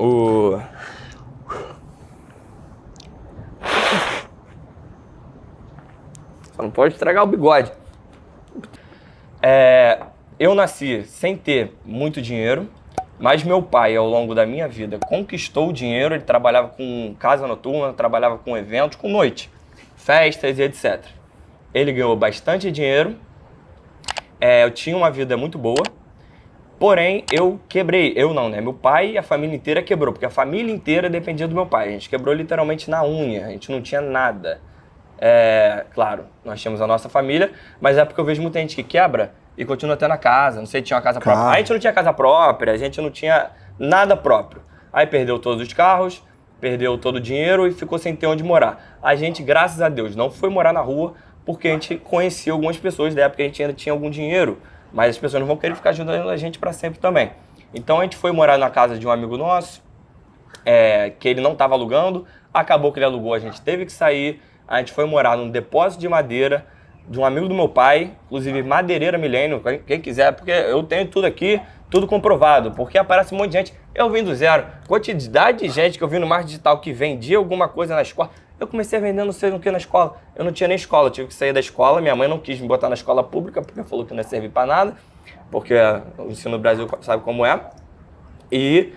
O... Só não pode estragar o bigode. Eu nasci sem ter muito dinheiro, mas meu pai, ao longo da minha vida, conquistou o dinheiro. Ele trabalhava com casa noturna, trabalhava com eventos, com noite, festas e etc. Ele ganhou bastante dinheiro, eu tinha uma vida muito boa, porém eu quebrei. Eu não, né? Meu pai e a família inteira quebrou, porque a família inteira dependia do meu pai. A gente quebrou literalmente na unha, a gente não tinha nada. Claro, nós tínhamos a nossa família, mas é porque eu vejo muita gente que quebra e continua tendo a casa, não sei, tinha uma casa própria. A gente não tinha casa própria, a gente não tinha nada próprio. Aí perdeu todos os carros, perdeu todo o dinheiro e ficou sem ter onde morar. A gente, graças a Deus, não foi morar na rua, porque a gente conhecia algumas pessoas da época que a gente ainda tinha algum dinheiro, mas as pessoas não vão querer ficar ajudando a gente para sempre também. Então a gente foi morar na casa de um amigo nosso, que ele não estava alugando, acabou que ele alugou, a gente teve que sair. A gente foi morar num depósito de madeira de um amigo do meu pai, inclusive Madeireira Milênio, quem quiser, porque eu tenho tudo aqui, tudo comprovado, porque aparece um monte de gente. Eu vim do zero, quantidade de gente que eu vi no marketing digital que vendia alguma coisa na escola. Eu comecei a vender não sei o que na escola, eu não tinha nem escola, eu tive que sair da escola, minha mãe não quis me botar na escola pública, porque falou que não ia servir para nada, porque o ensino no Brasil sabe como é. E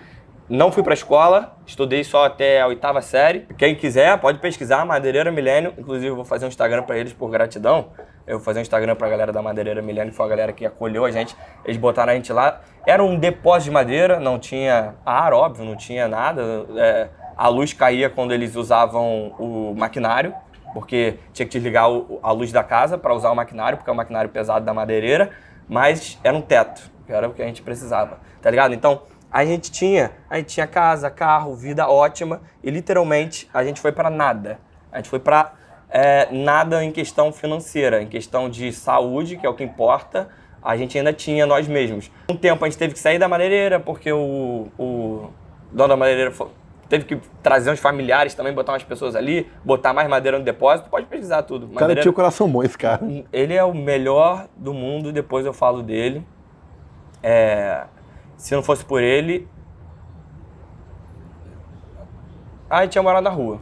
não fui para a escola, estudei só até a 8ª série. Quem quiser pode pesquisar Madeireira Milênio. Inclusive eu vou fazer um Instagram para eles por gratidão. Eu vou fazer um Instagram para a galera da Madeireira Milênio, que foi a galera que acolheu a gente. Eles botaram a gente lá. Era um depósito de madeira, não tinha ar, óbvio, não tinha nada. A luz caía quando eles usavam o maquinário, porque tinha que desligar a luz da casa para usar o maquinário, porque é o maquinário pesado da madeireira. Mas era um teto, que era o que a gente precisava, tá ligado? Então, a gente tinha casa, carro, vida ótima e literalmente a gente foi para nada. A gente foi para nada em questão financeira, em questão de saúde, que é o que importa, a gente ainda tinha nós mesmos. Um tempo a gente teve que sair da madeireira porque o dono da madeireira teve que trazer uns familiares também, botar umas pessoas ali, botar mais madeira no depósito, pode pesquisar tudo. O cara tinha o coração bom, esse cara. Ele é o melhor do mundo, depois eu falo dele. Se não fosse por ele, a gente ia morar na rua.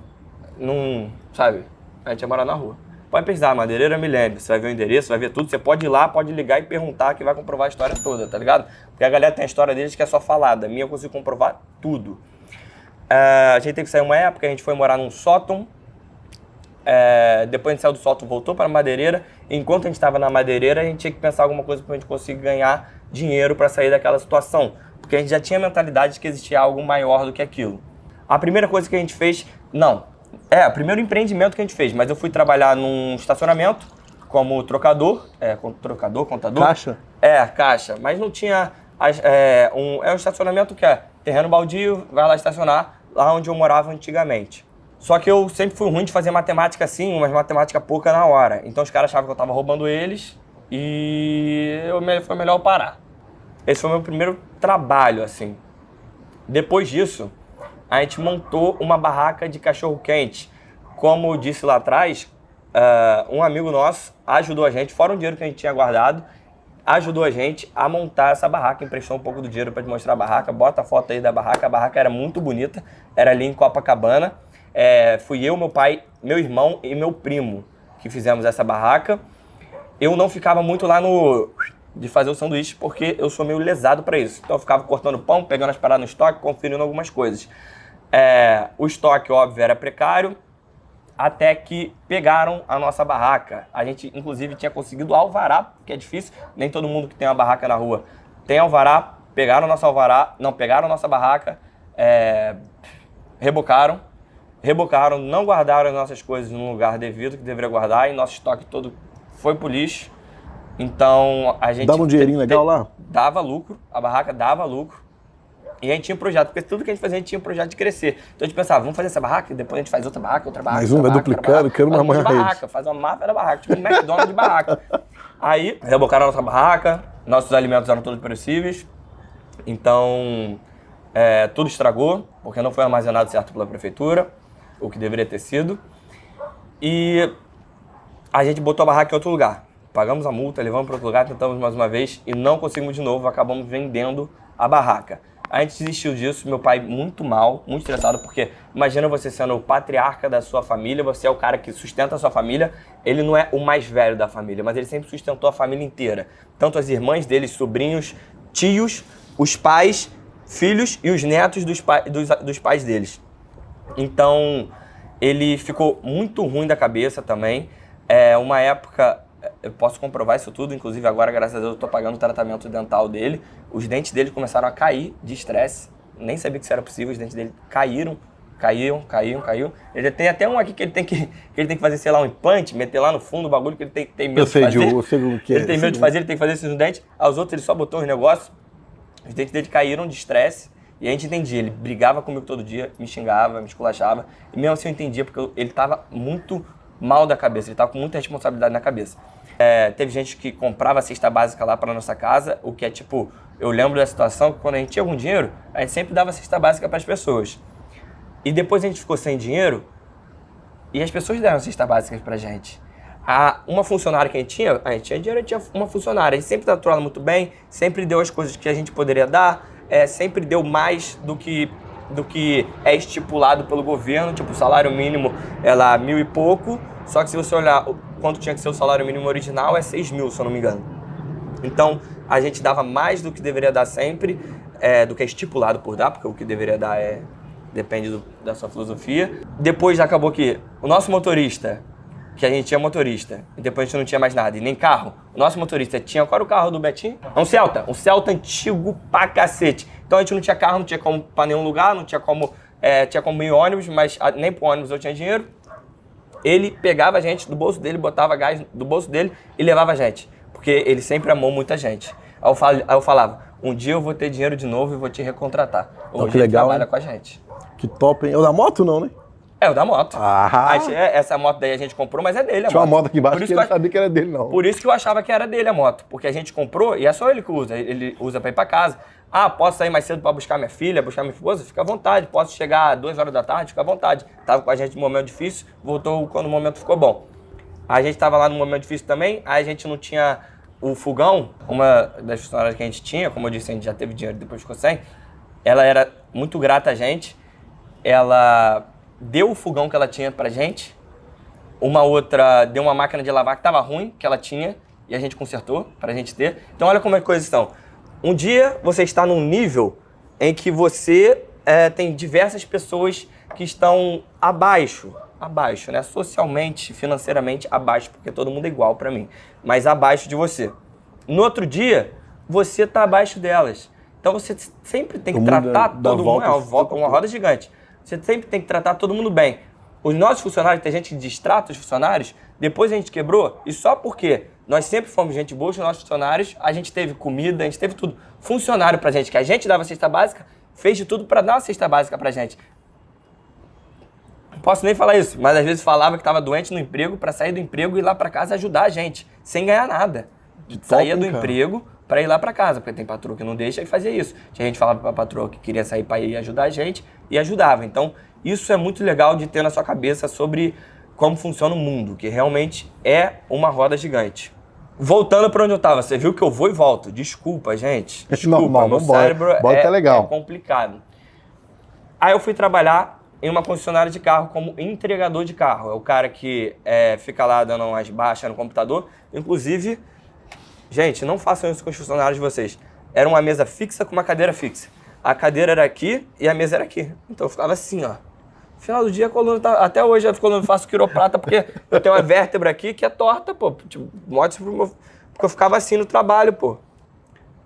Não, sabe? A gente ia morar na rua. Pode pesquisar, Madeireira Milênio, você vai ver o endereço, vai ver tudo. Você pode ir lá, pode ligar e perguntar que vai comprovar a história toda, tá ligado? Porque a galera tem a história deles que é só falada. A minha eu consigo comprovar tudo. A gente teve que sair uma época, a gente foi morar num sótão. Depois a gente saiu do sótão, voltou para a madeireira. Enquanto a gente estava na madeireira, a gente tinha que pensar alguma coisa para a gente conseguir ganhar dinheiro para sair daquela situação. Porque a gente já tinha a mentalidade de que existia algo maior do que aquilo. A primeira coisa que a gente fez... o primeiro empreendimento que a gente fez. Mas eu fui trabalhar num estacionamento como trocador. Contador? Caixa? Caixa. Mas não tinha... um estacionamento que é terreno baldio, vai lá estacionar, lá onde eu morava antigamente. Só que eu sempre fui ruim de fazer matemática assim, mas matemática pouca na hora. Então os caras achavam que eu tava roubando eles e foi melhor eu parar. Esse foi o meu primeiro trabalho, assim. Depois disso, a gente montou uma barraca de cachorro-quente. Como eu disse lá atrás, um amigo nosso ajudou a gente, fora um dinheiro que a gente tinha guardado, ajudou a gente a montar essa barraca, emprestou um pouco do dinheiro para te mostrar a barraca. Bota a foto aí da barraca. A barraca era muito bonita, era ali em Copacabana. Fui eu, meu pai, meu irmão e meu primo que fizemos essa barraca. Eu não ficava muito lá de fazer o sanduíche porque eu sou meio lesado para isso. Então eu ficava cortando pão, pegando as paradas no estoque, conferindo algumas coisas. O estoque, óbvio, era precário, até que pegaram a nossa barraca. A gente, inclusive, tinha conseguido alvará, que é difícil, nem todo mundo que tem uma barraca na rua tem alvará. Pegaram a nossa barraca, rebocaram, não guardaram as nossas coisas no lugar devido, que deveria guardar, e nosso estoque todo foi pro lixo. Então, a gente... Dava um dinheirinho legal lá? Dava lucro, a barraca dava lucro. E a gente tinha um projeto, porque tudo que a gente fazia, a gente tinha um projeto de crescer. Então a gente pensava, vamos fazer essa barraca, e depois a gente faz outra barraca. Mais um, vai duplicando, quero uma maior rede. Faz uma máfia da barraca, tipo um McDonald's de barraca. Aí, rebocaram a nossa barraca, nossos alimentos eram todos perecíveis. Então, tudo estragou, porque não foi armazenado certo pela prefeitura, o que deveria ter sido. E a gente botou a barraca em outro lugar. Pagamos a multa, levamos para outro lugar, tentamos mais uma vez e não conseguimos de novo, acabamos vendendo a barraca. A gente desistiu disso, meu pai muito mal, muito estressado, porque imagina você sendo o patriarca da sua família, você é o cara que sustenta a sua família, ele não é o mais velho da família, mas ele sempre sustentou a família inteira. Tanto as irmãs dele, sobrinhos, tios, os pais, filhos e os netos dos pais deles. Então, ele ficou muito ruim da cabeça também. Uma época, eu posso comprovar isso tudo, inclusive agora, graças a Deus, eu tô pagando o tratamento dental dele. Os dentes dele começaram a cair de estresse. Nem sabia que isso era possível, os dentes dele caíram. Ele tem até um aqui que ele tem que fazer, sei lá, um implante, meter lá no fundo o bagulho que ele tem medo de fazer. Eu sei o que é. Ele tem medo de fazer, ele tem que fazer esses dentes. Aos outros ele só botou uns negócios. Os dentes dele caíram de estresse. E a gente entendia, ele brigava comigo todo dia, me xingava, me esculachava. E mesmo assim eu entendia, porque ele tava muito mal da cabeça, ele tava com muita responsabilidade na cabeça. Teve gente que comprava a cesta básica lá pra nossa casa, o que é tipo, eu lembro da situação que quando a gente tinha algum dinheiro, a gente sempre dava cesta básica pras pessoas. E depois a gente ficou sem dinheiro e as pessoas deram cesta básica pra gente. Uma funcionária que a gente tinha dinheiro, a gente tinha uma funcionária. A gente sempre tratou ela muito bem, sempre deu as coisas que a gente poderia dar, sempre deu mais do que é estipulado pelo governo. Tipo, o salário mínimo é lá 1.000 e pouco, só que se você olhar quanto tinha que ser o salário mínimo original, é 6.000, se eu não me engano. Então, a gente dava mais do que deveria dar sempre, do que é estipulado por dar, porque o que deveria dar depende da sua filosofia. Depois acabou que o nosso motorista, que a gente tinha motorista, e depois a gente não tinha mais nada, e nem carro. O nosso motorista tinha, qual era o carro do Betinho? Um Celta antigo pra cacete. Então a gente não tinha carro, não tinha como ir pra nenhum lugar, não tinha como, tinha como ir em ônibus, mas nem pro ônibus eu tinha dinheiro. Ele pegava a gente do bolso dele, botava gás do bolso dele e levava a gente, porque ele sempre amou muita gente. Aí eu falava, um dia eu vou ter dinheiro de novo e vou te recontratar. Hoje ele trabalha com a gente. Que top, hein? É o da moto não, né? É o da moto. Essa moto daí a gente comprou, mas é dele a moto. Tinha uma moto aqui embaixo que eu não sabia que era dele, não. Por isso que eu achava que era dele a moto, porque a gente comprou e é só ele que usa. Ele usa pra ir pra casa. Posso sair mais cedo pra buscar minha filha, buscar minha esposa? Fica à vontade. Posso chegar às 2 horas da tarde? Fica à vontade. Tava com a gente num momento difícil, voltou quando o momento ficou bom. A gente tava lá num momento difícil também, aí a gente não tinha o fogão. Uma das funcionárias que a gente tinha, como eu disse, a gente já teve dinheiro, depois ficou sem. Ela era muito grata a gente. Ela deu o fogão que ela tinha pra gente. Uma outra deu uma máquina de lavar que tava ruim, que ela tinha, e a gente consertou pra gente ter. Então olha como é que coisas estão. Um dia você está num nível em que você tem diversas pessoas que estão abaixo, né? Socialmente, financeiramente abaixo, porque todo mundo é igual pra mim, mas abaixo de você. No outro dia, você tá abaixo delas. Então você sempre tem que tratar todo mundo, uma roda gigante. Você sempre tem que tratar todo mundo bem. Os nossos funcionários, tem gente que destrata os funcionários, depois a gente quebrou, e só porque nós sempre fomos gente boa, os nossos funcionários, a gente teve comida, a gente teve tudo. Funcionário pra gente, que a gente dava cesta básica, fez de tudo pra dar uma cesta básica pra gente. Não posso nem falar isso, mas às vezes falava que tava doente no emprego, pra sair do emprego e ir lá pra casa ajudar a gente, sem ganhar nada. Saía do emprego pra ir lá pra casa, porque tem patroa que não deixa e fazia isso. Tinha gente que falava pra patroa que queria sair pra ir ajudar a gente e ajudava. Então, isso é muito legal de ter na sua cabeça sobre como funciona o mundo, que realmente é uma roda gigante. Voltando pra onde eu tava, você viu que eu vou e volto. Desculpa, gente. Desculpa, meu cérebro é complicado. Aí eu fui trabalhar em uma concessionária de carro como entregador de carro. É o cara que fica lá dando umas baixas no computador. Inclusive, gente, não façam isso com os funcionários de vocês. Era uma mesa fixa com uma cadeira fixa. A cadeira era aqui e a mesa era aqui. Então eu ficava assim, ó. No final do dia, a coluna tá... Até hoje eu faço quiroprata porque eu tenho uma vértebra aqui que é torta, pô. Tipo, porque eu ficava assim no trabalho, pô.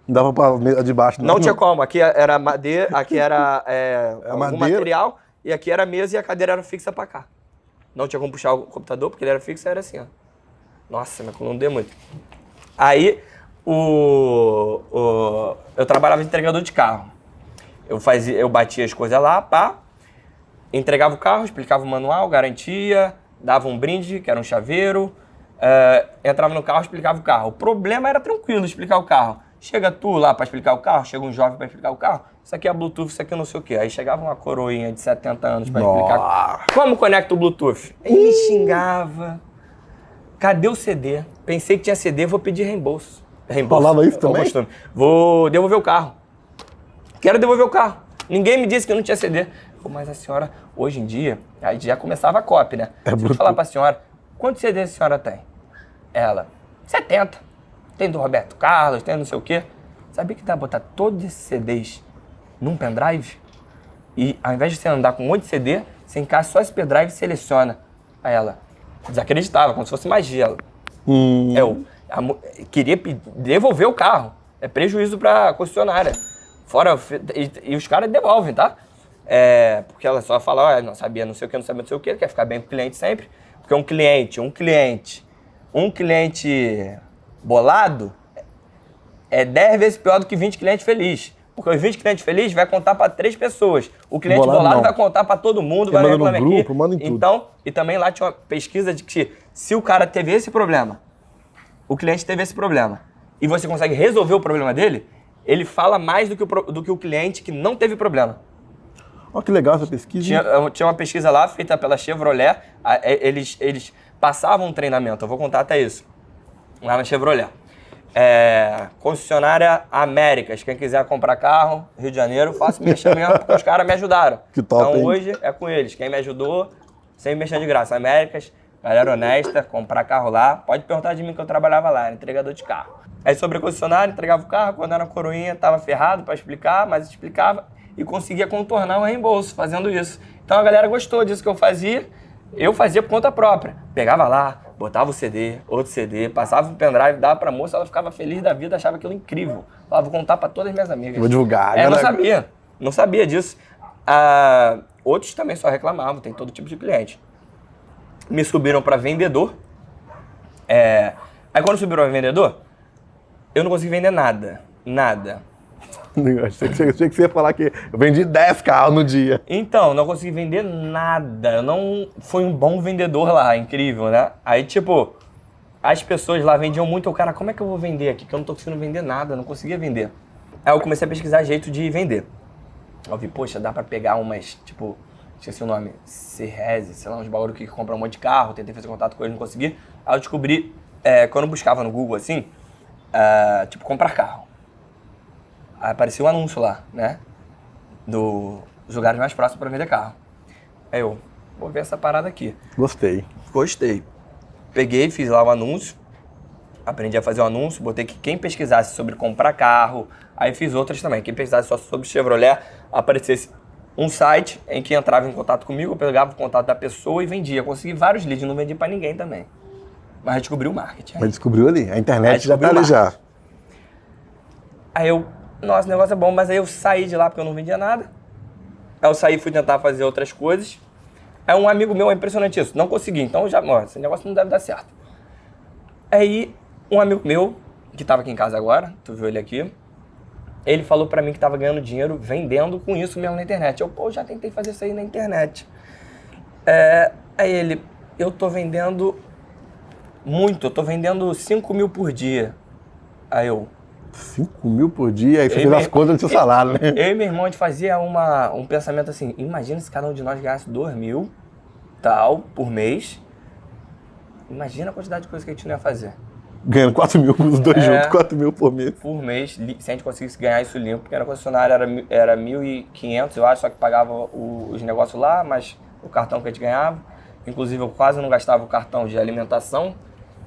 Não dava pra mesa de baixo, não? Não tinha como. Aqui era madeira, aqui era algum material, e aqui era a mesa e a cadeira era fixa pra cá. Não tinha como puxar o computador, porque ele era fixo, era assim, ó. Nossa, minha coluna deu muito. Aí, eu trabalhava de entregador de carro. Eu batia as coisas lá, pá. Entregava o carro, explicava o manual, garantia, dava um brinde, que era um chaveiro, entrava no carro, explicava o carro. O problema era tranquilo explicar o carro. Chega tu lá para explicar o carro, chega um jovem para explicar o carro, isso aqui é Bluetooth, isso aqui é não sei o quê. Aí chegava uma coroinha de 70 anos para explicar como conecta o Bluetooth. Ele me xingava. Cadê o CD? Pensei que tinha CD, vou pedir reembolso. Falava isso também? Vou devolver o carro. quero devolver o carro. Ninguém me disse que eu não tinha CD. Mas a senhora, hoje em dia, aí já começava a copy, né? Deixa eu falar pra senhora, quantos CDs a senhora tem? Ela, 70. Tem do Roberto Carlos, tem não sei o quê. Sabia que dá pra botar todos esses CDs num pendrive? E ao invés de você andar com um monte de CD, você encaixa só esse pendrive e seleciona. Aí ela desacreditava, como se fosse magia. Ela, eu queria devolver o carro. É prejuízo pra concessionária. Fora, e os caras devolvem, tá? Porque ela só fala, não sabia não sei o que, não sabia não sei o que, quer ficar bem com o cliente sempre. Porque um cliente bolado é 10 vezes pior do que 20 clientes felizes. Porque os 20 clientes felizes vai contar para 3 pessoas. O cliente bolado vai contar para todo mundo, vai reclamar aqui. Manda em tudo. Então, e também lá tinha uma pesquisa de que se o cara teve esse problema, o cliente teve esse problema, e você consegue resolver o problema dele, ele fala mais do que o cliente que não teve problema. Olha que legal essa pesquisa. Tinha uma pesquisa lá feita pela Chevrolet, eles passavam um treinamento, eu vou contar até isso, lá na Chevrolet. Concessionária Américas, quem quiser comprar carro, Rio de Janeiro, faço mexer mesmo, porque os caras me ajudaram. Que top, então hein? Hoje é com eles, quem me ajudou, sem mexer de graça. Américas, galera honesta, comprar carro lá, pode perguntar de mim que eu trabalhava lá, era entregador de carro. Aí sobre a concessionária, entregava o carro, quando era coroinha, tava ferrado para explicar, mas explicava e conseguia contornar o reembolso fazendo isso. Então a galera gostou disso que eu fazia por conta própria. Pegava lá, botava o CD, outro CD, passava o pendrive, dava pra moça, ela ficava feliz da vida, achava aquilo incrível. Falava, vou contar pra todas as minhas amigas. Vou divulgar. Não sabia disso. Outros também só reclamavam, tem todo tipo de cliente. Me subiram pra vendedor. Aí quando subiram pra vendedor, eu não consegui vender nada. Achei que você ia falar que eu vendi 10 carros no dia. Então, não consegui vender nada. Eu não fui um bom vendedor lá, incrível, né? Aí, tipo, as pessoas lá vendiam muito. O cara, como é que eu vou vender aqui? Que eu não tô conseguindo vender nada, eu não conseguia vender. Aí eu comecei a pesquisar jeito de vender. Eu vi, poxa, dá pra pegar umas, tipo, esqueci o nome, Serrese, sei lá, uns bagulho que compram um monte de carro. Tentei fazer contato com eles, não consegui. Aí eu descobri, quando eu buscava no Google, assim, tipo, comprar carro. Aí apareceu um anúncio lá, né? Dos lugares mais próximos para vender carro. Aí eu, vou ver essa parada aqui. Gostei. Peguei, fiz lá o anúncio. Aprendi a fazer o anúncio. Botei que quem pesquisasse sobre comprar carro. Aí fiz outras também. Quem pesquisasse só sobre Chevrolet, aparecesse um site em que entrava em contato comigo. Eu pegava o contato da pessoa e vendia. Consegui vários leads, não vendi para ninguém também. Mas descobri o marketing. Mas descobriu ali. A internet já tá ali já. Aí eu, nossa, o negócio é bom, mas aí eu saí de lá porque eu não vendia nada. Aí eu saí e fui tentar fazer outras coisas. Aí um amigo meu, é impressionante isso, não consegui, então já, esse negócio não deve dar certo. Aí um amigo meu, que tava aqui em casa agora, tu viu ele aqui, ele falou pra mim que tava ganhando dinheiro vendendo com isso mesmo na internet. Eu, já tentei fazer isso aí na internet. Aí ele, eu tô vendendo muito, eu tô vendendo 5 mil por dia. Aí eu... 5 mil por dia? Aí você fez as contas do seu salário, né? Eu e meu irmão, a gente fazia um pensamento assim, imagina se cada um de nós ganhasse 2 mil, tal, por mês. Imagina a quantidade de coisa que a gente não ia fazer. Ganhando 4 mil os dois juntos, 4 mil por mês. Por mês, se a gente conseguisse ganhar isso limpo, porque na concessionária era 1.500, eu acho, só que pagava os negócios lá, mas o cartão que a gente ganhava. Inclusive, eu quase não gastava o cartão de alimentação.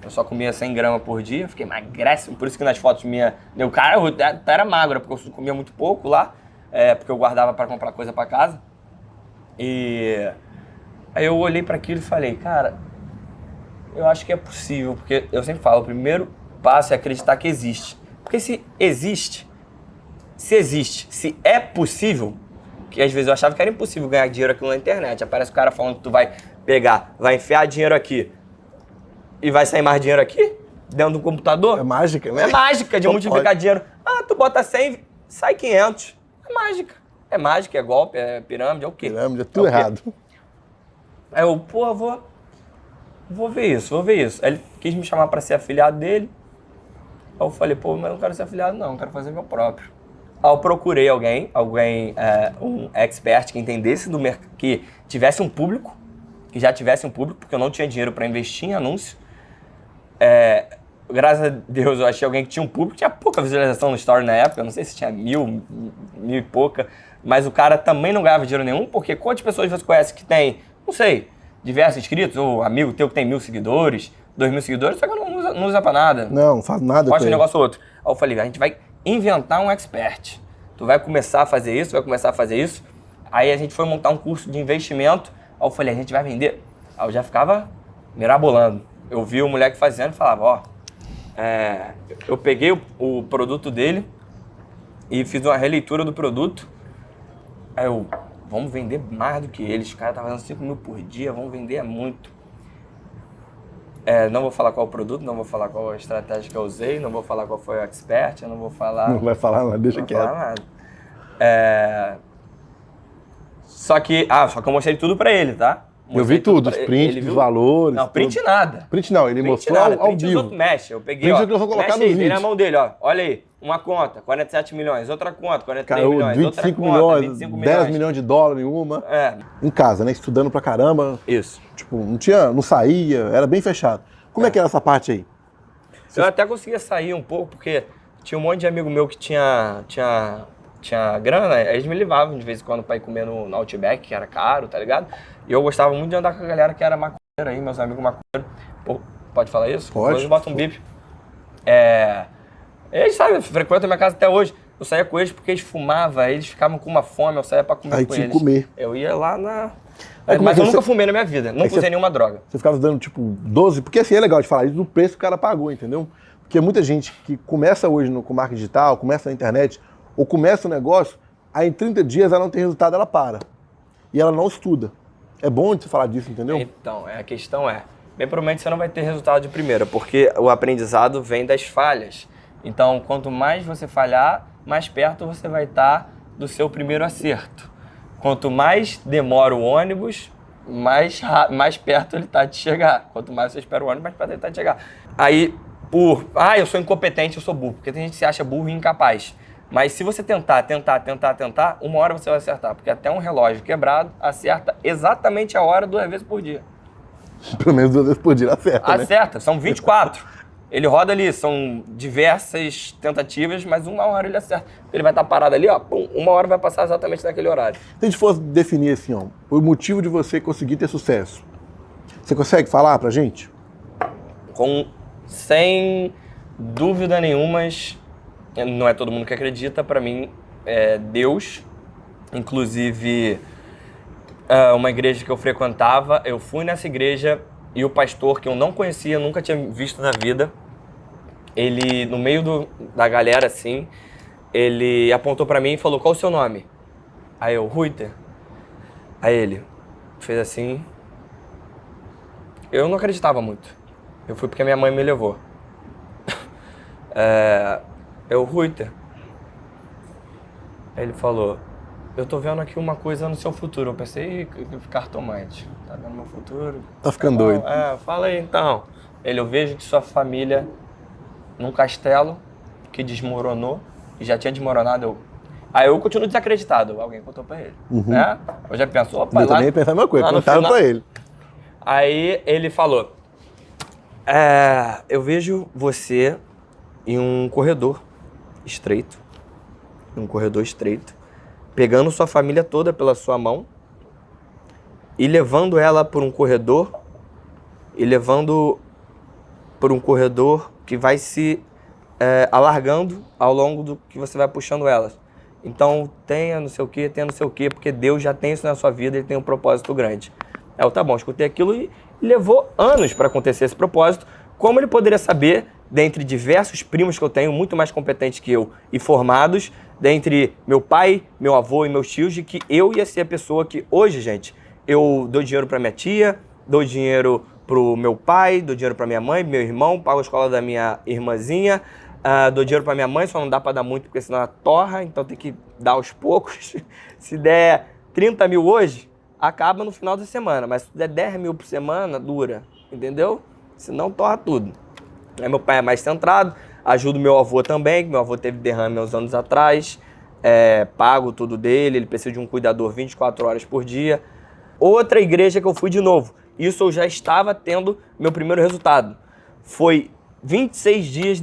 Eu só comia 100 gramas por dia, fiquei magréssimo, por isso que nas fotos minhas... O cara era magro, porque eu comia muito pouco lá, porque eu guardava para comprar coisa para casa. E aí eu olhei para aquilo e falei, cara, eu acho que é possível, porque eu sempre falo, o primeiro passo é acreditar que existe. Porque se é possível, que às vezes eu achava que era impossível ganhar dinheiro aqui na internet, aparece o cara falando que tu vai enfiar dinheiro aqui, e vai sair mais dinheiro aqui? Dentro do computador? É mágica, né? É mágica de multiplicar dinheiro. Tu bota 100, sai 500. É mágica. É mágica, é golpe, é pirâmide, é o quê? Pirâmide, é tudo errado. Aí eu, vou ver isso. Aí ele quis me chamar pra ser afiliado dele. Aí eu falei, mas eu não quero ser afiliado não, eu quero fazer meu próprio. Aí eu procurei alguém, um expert que entendesse do mercado, que tivesse um público, porque eu não tinha dinheiro pra investir em anúncio. graças a Deus, eu achei alguém que tinha um público, tinha pouca visualização no story na época, não sei se tinha mil e pouca, mas o cara também não ganhava dinheiro nenhum, porque quantas pessoas você conhece que tem, não sei, diversos inscritos, ou amigo teu que tem 1.000 seguidores, 2.000 seguidores, só que não usa pra nada. Não faz nada. Posta um negócio ou outro. Aí eu falei, a gente vai inventar um expert. Tu vai começar a fazer isso, Aí a gente foi montar um curso de investimento. Aí eu falei, a gente vai vender. Aí eu já ficava mirabolando. Eu vi o moleque fazendo e falava, eu peguei o produto dele e fiz uma releitura do produto. Aí eu, vamos vender mais do que eles. Os caras estavam fazendo 5.000 por dia, vamos vender muito. Não vou falar qual o produto, não vou falar qual a estratégia que eu usei, não vou falar qual foi o expert, eu não vou falar... Não vai falar nada, deixa quieto. Não vou falar nada. Só que eu mostrei tudo pra ele, tá? Eu vi tudo, os prints, os valores. Não, print tudo. Nada. Print não, ele mostrou ao vivo. Os outros mexe. Eu peguei, print que eu vou colocar no vídeo. na mão dele, ó. Olha aí, uma conta, 47 milhões, outra conta, 43 milhões, 25 outra milhões, conta, 25 10 milhões. milhões de dólares em uma. Em casa, né? Estudando pra caramba. Isso. Tipo, não saía, era bem fechado. Como é que era essa parte aí? Eu até conseguia sair um pouco, porque tinha um monte de amigo meu que tinha grana, aí eles me levavam de vez em quando pra ir comer no Outback, que era caro, tá ligado? E eu gostava muito de andar com a galera que era maconheira aí, meus amigos maconheiros. Pô, pode falar isso? Pode. Depois bota um bip. Eles, sabe, frequentam a minha casa até hoje. Eu saía com eles porque eles fumavam, eles ficavam com uma fome, eu saía pra comer aí com tinha eles. Que comer. Eu ia lá na... Mas eu nunca fumei na minha vida, não usei nenhuma droga. Você ficava dando tipo 12, porque assim é legal de falar isso do preço que o cara pagou, entendeu? Porque muita gente que começa hoje com marketing digital, começa na internet, ou começa o negócio, aí em 30 dias ela não tem resultado, ela para. E ela não estuda. É bom de você falar disso, entendeu? Então, a questão bem provavelmente você não vai ter resultado de primeira, porque o aprendizado vem das falhas. Então, quanto mais você falhar, mais perto você vai estar do seu primeiro acerto. Quanto mais demora o ônibus, mais perto ele está de chegar. Quanto mais você espera o ônibus, mais perto ele está de chegar. Aí, eu sou incompetente, eu sou burro. Porque tem gente que se acha burro e incapaz. Mas se você tentar, uma hora você vai acertar. Porque até um relógio quebrado acerta exatamente a hora 2 vezes por dia. Pelo menos 2 vezes por dia acerta, né? Acerta, são 24. Ele roda ali, são diversas tentativas, mas uma hora ele acerta. Ele vai estar parado ali, ó, uma hora vai passar exatamente naquele horário. Se a gente fosse definir assim, ó, o motivo de você conseguir ter sucesso, você consegue falar pra gente? Sem dúvida nenhuma, não é todo mundo que acredita, pra mim é Deus. Inclusive, uma igreja que eu frequentava, eu fui nessa igreja e o pastor, que eu não conhecia, nunca tinha visto na vida, ele, no meio da galera, assim, ele apontou pra mim e falou, qual o seu nome? Aí eu, Ruiter. Aí ele fez assim. Eu não acreditava muito. Eu fui porque minha mãe me levou. Eu, Ruiter. Aí ele falou, eu tô vendo aqui uma coisa no seu futuro. Eu pensei, cartomante. Tá vendo meu futuro? Tá ficando doido. Fala aí então. Eu vejo que sua família num castelo que desmoronou, e já tinha desmoronado. Aí eu continuo desacreditado. Alguém contou pra ele. Né? Eu já penso, opa, eu também ia pensar a mesma coisa, contaram pra ele. Aí ele falou, eu vejo você em um corredor estreito, pegando sua família toda pela sua mão e levando ela por um corredor que vai se alargando ao longo do que você vai puxando elas. Então tenha não sei o que, porque Deus já tem isso na sua vida, Ele tem um propósito grande. Tá bom, escutei aquilo e levou anos para acontecer esse propósito. Como ele poderia saber, dentre diversos primos que eu tenho, muito mais competentes que eu e formados, dentre meu pai, meu avô e meus tios, de que eu ia ser a pessoa que hoje, gente, eu dou dinheiro para minha tia, dou dinheiro pro meu pai, dou dinheiro para minha mãe, meu irmão, pago a escola da minha irmãzinha, dou dinheiro para minha mãe, só não dá para dar muito porque senão ela torra, então tem que dar aos poucos. Se der 30 mil hoje, acaba no final da semana, mas se der 10 mil por semana, dura, entendeu? Senão torra tudo. Aí meu pai é mais centrado, ajudo meu avô também, que meu avô teve derrame há uns anos atrás, pago tudo dele, ele precisa de um cuidador 24 horas por dia. Outra igreja que eu fui de novo, isso eu já estava tendo meu primeiro resultado. Foi 26 dias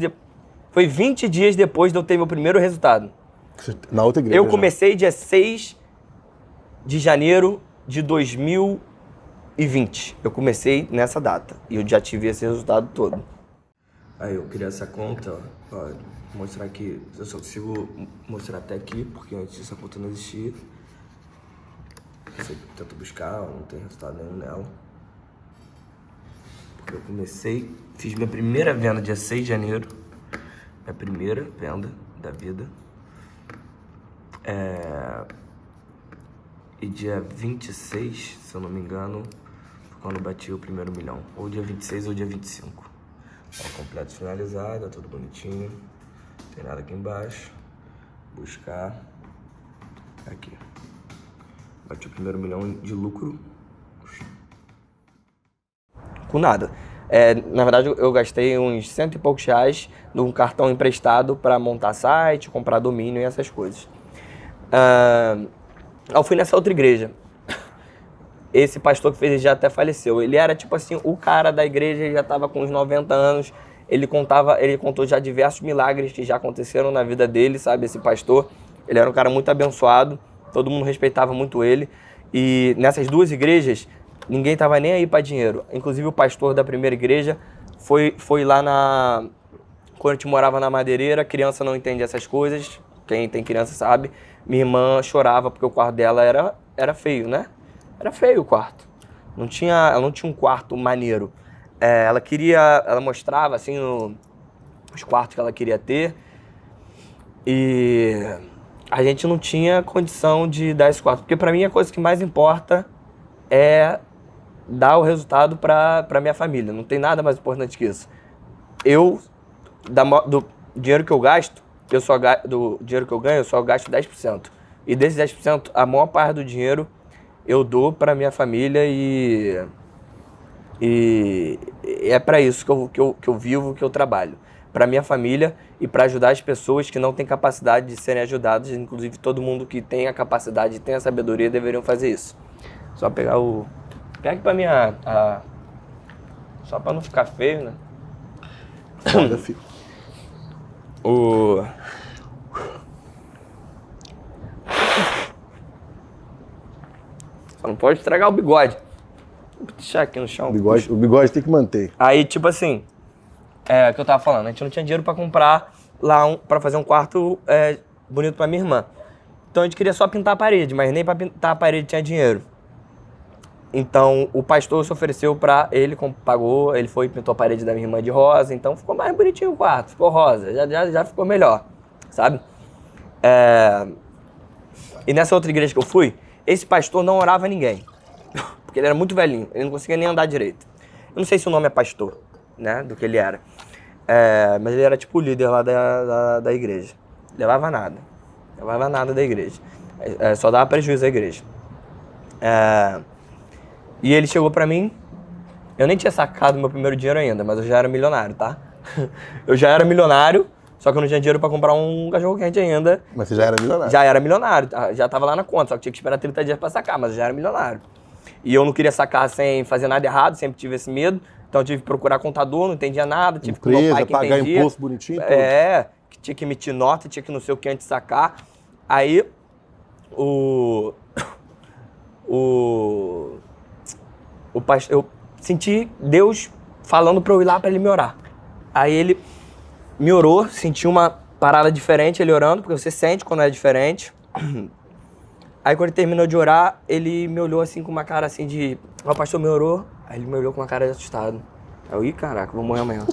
Foi 20 dias depois de eu ter meu primeiro resultado. Na outra igreja. Eu comecei dia 6 de janeiro de 2020. Eu comecei nessa data. E eu já tive esse resultado todo. Aí eu criei essa conta, ó, mostrar aqui. Eu só consigo mostrar até aqui, porque antes essa conta não existia. Você tenta buscar, não tem resultado nenhum nela. Porque eu comecei, fiz minha primeira venda dia 6 de janeiro. Minha primeira venda da vida. E dia 26, se eu não me engano, foi quando eu bati o primeiro milhão. Ou dia 26 ou dia 25. Ó, completo finalizado, tá tudo bonitinho. Não tem nada aqui embaixo. Buscar. Aqui. Bati o primeiro milhão de lucro. Com nada. Na verdade, eu gastei uns 100 e poucos reais num cartão emprestado para montar site, comprar domínio e essas coisas. Eu fui nessa outra igreja. Esse pastor que fez, ele já até faleceu. Ele era tipo assim, o cara da igreja, ele já estava com uns 90 anos. Ele contou já diversos milagres que já aconteceram na vida dele, sabe? Esse pastor, ele era um cara muito abençoado. Todo mundo respeitava muito ele. E nessas duas igrejas, ninguém tava nem aí para dinheiro. Inclusive o pastor da primeira igreja foi lá quando a gente morava na Madeireira, criança não entende essas coisas. Quem tem criança sabe. Minha irmã chorava porque o quarto dela era feio, né? Era feio o quarto. Ela não tinha um quarto maneiro. Ela mostrava assim os quartos que ela queria ter. E a gente não tinha condição de dar esse quarto. Porque pra mim a coisa que mais importa é dar o resultado pra minha família. Não tem nada mais importante que isso. Do dinheiro que eu gasto, do dinheiro que eu ganho, eu só gasto 10%. E desses 10%, a maior parte do dinheiro eu dou pra minha família e é pra isso que eu vivo, que eu trabalho. Pra minha família e pra ajudar as pessoas que não têm capacidade de serem ajudadas. Inclusive, todo mundo que tem a capacidade e tem a sabedoria deveriam fazer isso. Só pegar o... Pega pra minha... Só pra não ficar feio, né? Foda, filho. Só não pode estragar o bigode. Vou deixar aqui no chão. O bigode tem que manter. Aí, tipo assim... o que eu tava falando. A gente não tinha dinheiro pra comprar lá pra fazer um quarto bonito pra minha irmã. Então a gente queria só pintar a parede, mas nem pra pintar a parede tinha dinheiro. Então o pastor se ofereceu pra ele, pagou, ele foi e pintou a parede da minha irmã de rosa, então ficou mais bonitinho o quarto, ficou rosa, já ficou melhor, sabe? E nessa outra igreja que eu fui, esse pastor não orava a ninguém, porque ele era muito velhinho, ele não conseguia nem andar direito. Eu não sei se o nome é pastor, né, do que ele era, mas ele era tipo o líder lá da igreja, levava nada da igreja, só dava prejuízo à igreja. E ele chegou pra mim, eu nem tinha sacado meu primeiro dinheiro ainda, mas eu já era milionário, tá? Eu já era milionário, só que eu não tinha dinheiro pra comprar um cachorro-quente ainda. Mas você já era milionário? Já era milionário, já tava lá na conta, só que tinha que esperar 30 dias pra sacar, mas eu já era milionário. E eu não queria sacar sem fazer nada errado, sempre tive esse medo, então eu tive que procurar contador, não entendia nada, tive que meu pai que pagar entendia. Imposto bonitinho, tudo. Que tinha que emitir nota, tinha que não sei o que antes de sacar. Aí, eu senti Deus falando pra eu ir lá pra ele me orar. Aí ele me orou, senti uma parada diferente, ele orando, porque você sente quando é diferente. Aí quando ele terminou de orar, ele me olhou assim com uma cara assim de... O pastor me orou, aí ele me olhou com uma cara de assustado. Aí eu, caraca, vou morrer amanhã.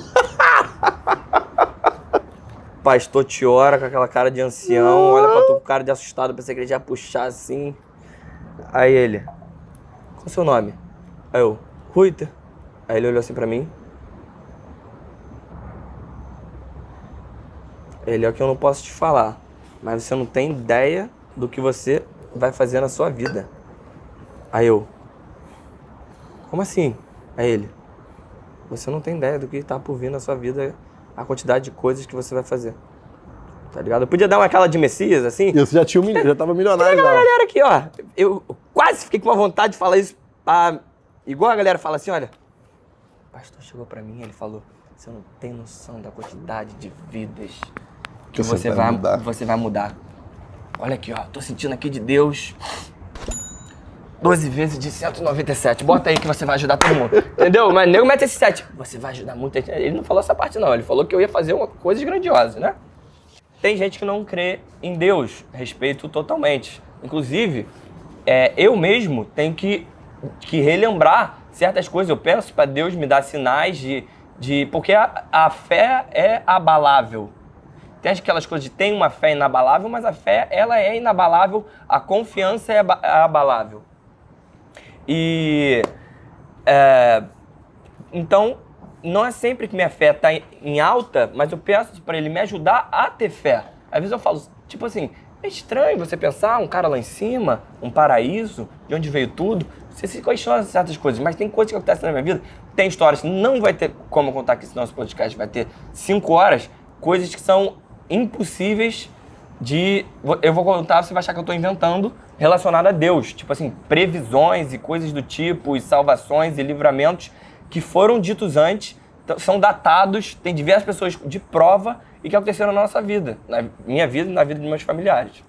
O pastor te ora com aquela cara de ancião, olha pra tu com cara de assustado, pensei que ele ia puxar assim. Aí ele, qual é o seu nome? Aí eu, Ruiter. Aí ele olhou assim pra mim. Ele, é o que eu não posso te falar, mas você não tem ideia do que você vai fazer na sua vida. Aí eu, como assim? Aí ele, você não tem ideia do que tá por vir na sua vida, a quantidade de coisas que você vai fazer. Tá ligado? Eu podia dar uma aquela de Messias, assim. E você já tava milionário lá. já. Galera aqui, ó, eu quase fiquei com uma vontade de falar isso pra... Igual a galera fala assim, olha, o pastor chegou pra mim, ele falou, Você não tem noção da quantidade de vidas Que você vai mudar. você vai mudar. Olha aqui, ó. Tô sentindo aqui de Deus 12 vezes de 197. Bota aí que você vai ajudar todo mundo. Entendeu? Mas nego mete esse 7. Você vai ajudar muita gente. Ele não falou essa parte, não. Ele falou que eu ia fazer uma coisa grandiosa, né? Tem gente que não crê em Deus. Respeito totalmente. Inclusive, eu mesmo tenho que relembrar certas coisas. Eu peço para Deus me dar sinais porque a fé é abalável. Tem aquelas coisas de tem uma fé inabalável, mas a fé, ela é inabalável, a confiança é abalável. Então, não é sempre que minha fé está em alta, mas eu peço para ele me ajudar a ter fé. Às vezes eu falo, tipo assim, é estranho você pensar um cara lá em cima, um paraíso, de onde veio tudo. Você se questiona certas coisas, mas tem coisas que acontecem na minha vida. Tem histórias que não vai ter como contar aqui, esse nosso podcast vai ter 5 horas, coisas que são impossíveis de... Eu vou contar, você vai achar que eu estou inventando, relacionado a Deus. Tipo assim, previsões e coisas do tipo, e salvações e livramentos que foram ditos antes, são datados, tem diversas pessoas de prova e que aconteceram na nossa vida. Na minha vida e na vida dos meus familiares.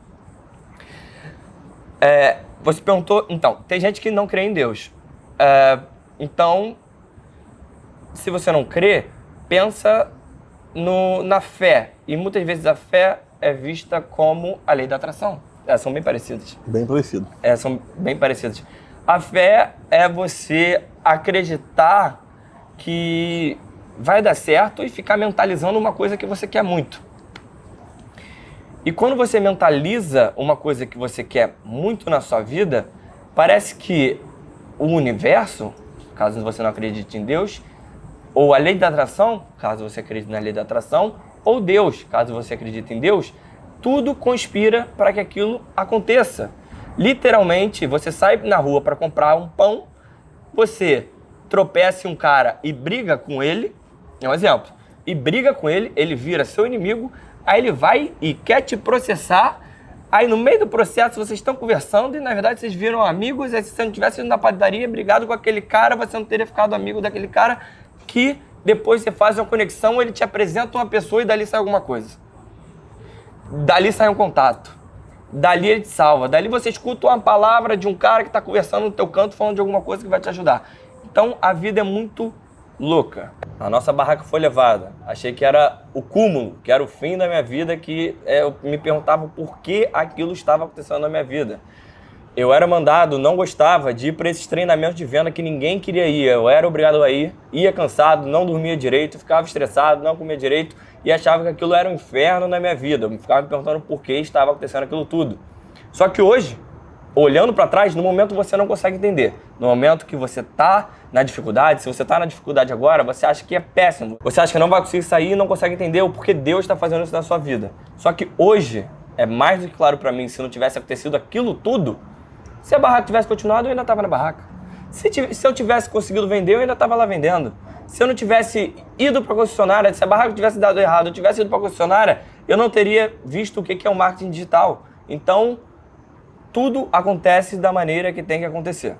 Você perguntou... Então, tem gente que não crê em Deus. Então, se você não crê, pensa na fé. E muitas vezes a fé é vista como a lei da atração. Elas são bem parecidas. Bem parecido. São bem parecidas. A fé é você acreditar que vai dar certo e ficar mentalizando uma coisa que você quer muito. E quando você mentaliza uma coisa que você quer muito na sua vida, parece que o universo, caso você não acredite em Deus, ou a lei da atração, caso você acredite na lei da atração, ou Deus, caso você acredite em Deus, tudo conspira para que aquilo aconteça. Literalmente, você sai na rua para comprar um pão, você tropeça em um cara e briga com ele, é um exemplo, e briga com ele, ele vira seu inimigo, aí ele vai e quer te processar, aí no meio do processo vocês estão conversando e na verdade vocês viram amigos, aí se você não tivesse ido na padaria, brigado com aquele cara, você não teria ficado amigo daquele cara, que depois você faz uma conexão, ele te apresenta uma pessoa e dali sai alguma coisa. Dali sai um contato. Dali ele te salva. Dali você escuta uma palavra de um cara que está conversando no teu canto, falando de alguma coisa que vai te ajudar. Então a vida é muito louca. A nossa barraca foi levada. Achei que era o cúmulo, que era o fim da minha vida, que eu me perguntava por que aquilo estava acontecendo na minha vida. Eu era mandado, não gostava de ir para esses treinamentos de venda que ninguém queria ir. Eu era obrigado a ir, ia cansado, não dormia direito, ficava estressado, não comia direito e achava que aquilo era um inferno na minha vida. Eu ficava me perguntando por que estava acontecendo aquilo tudo. Só que hoje, olhando para trás, no momento você não consegue entender. No momento que você está na dificuldade, se você está na dificuldade agora, você acha que é péssimo. Você acha que não vai conseguir sair e não consegue entender o porquê Deus está fazendo isso na sua vida. Só que hoje, é mais do que claro para mim, se não tivesse acontecido aquilo tudo, se a barraca tivesse continuado, eu ainda estava na barraca. Se eu tivesse conseguido vender, eu ainda estava lá vendendo. Se eu não tivesse ido para a concessionária, se a barraca tivesse dado errado, eu tivesse ido para a concessionária, eu não teria visto o que é o marketing digital. Então, tudo acontece da maneira que tem que acontecer.